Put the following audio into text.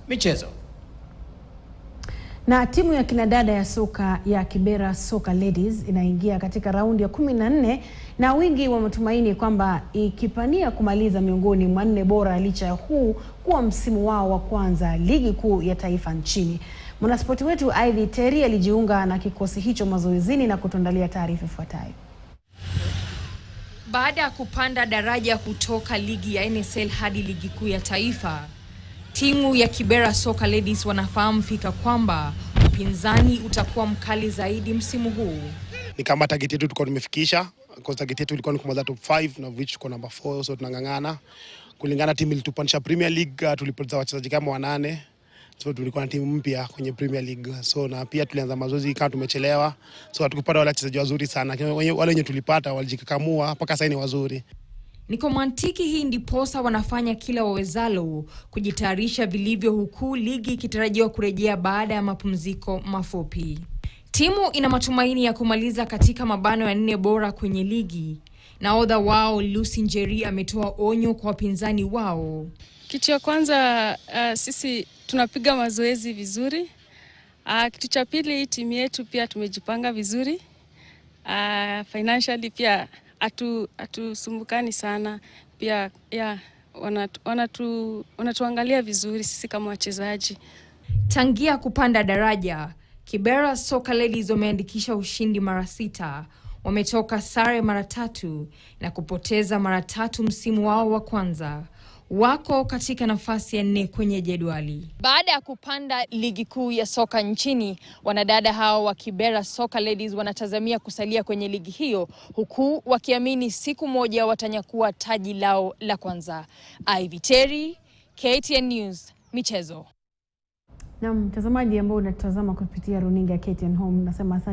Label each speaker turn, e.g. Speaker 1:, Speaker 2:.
Speaker 1: Michezo.
Speaker 2: Na timu ya kinadada ya soka ya Kibera Soccer Ladies inaingia katika raundi ya 14 na wingi wa matumaini kwamba ikipania kumaliza miongoni mwa 4 bora licha ya huu kuwa msimu wao wa kwanza ligi kuu ya taifa nchini. Mwanaspoti wetu Ivy Terry alijiunga na kikosi hicho mazoezini na kutuandalia taarifa ifuatayo.
Speaker 3: Baada ya kupanda daraja kutoka ligi ya NSL hadi ligi kuu ya taifa, timu ya Kibera Soccer Ladies wanafahamu fika kwamba upinzani utakuwa mkali zaidi msimu huu.
Speaker 4: Ni kama target yetu tulikuwa tumefikisha, kwa target yetu ilikuwa ni kumaliza top 5 na which tuko number 4, so tunangangana. Kulingana timu ilitupandisha Premier League, tulipoteza wachezaji kama 8. So tulikuwa na timu mpya kwenye Premier League. So na pia tulianza mazoezi kama tumechelewa. So hatukupata wale wachezaji wazuri sana. Wale wenye tulipata walijikakamua mpaka sasa ni wazuri.
Speaker 3: Ni kwa mantiki hii ndiposa wanafanya kila wawezalo kujitayarisha vilivyo, huku ligi ikitarajiwa kurejea baada ya mapumziko mafupi. Timu ina matumaini ya kumaliza katika mabano ya 4 bora kwenye ligi. Nahodha wao Lucy Njeri ametoa onyo kwa wapinzani wao.
Speaker 5: Kitu ya kwanza, sisi tunapiga mazoezi vizuri. Kitu cha pili, timu yetu pia tumejipanga vizuri. Financially pia hatusumbukani sana. Pia wanatuangalia vizuri sisi kama wachezaji.
Speaker 3: Tangia kupanda daraja, Kibera Soccer Ladies wameandikisha ushindi mara 6, wametoka sare mara 3 na kupoteza mara 3 msimu wao wa kwanza. Wako katika nafasi ya 4 kwenye jedwali. Baada ya kupanda ligi kuu ya soka nchini, wanadada hao wa Kibera Soccer Ladies wanatazamia kusalia kwenye ligi hiyo, huku wakiamini siku moja watanyakua taji lao la kwanza. Ivy Terry, KTN News, Michezo.
Speaker 2: Na mtazamaji ambao unatazama kupitia runinga KTN Home, nasema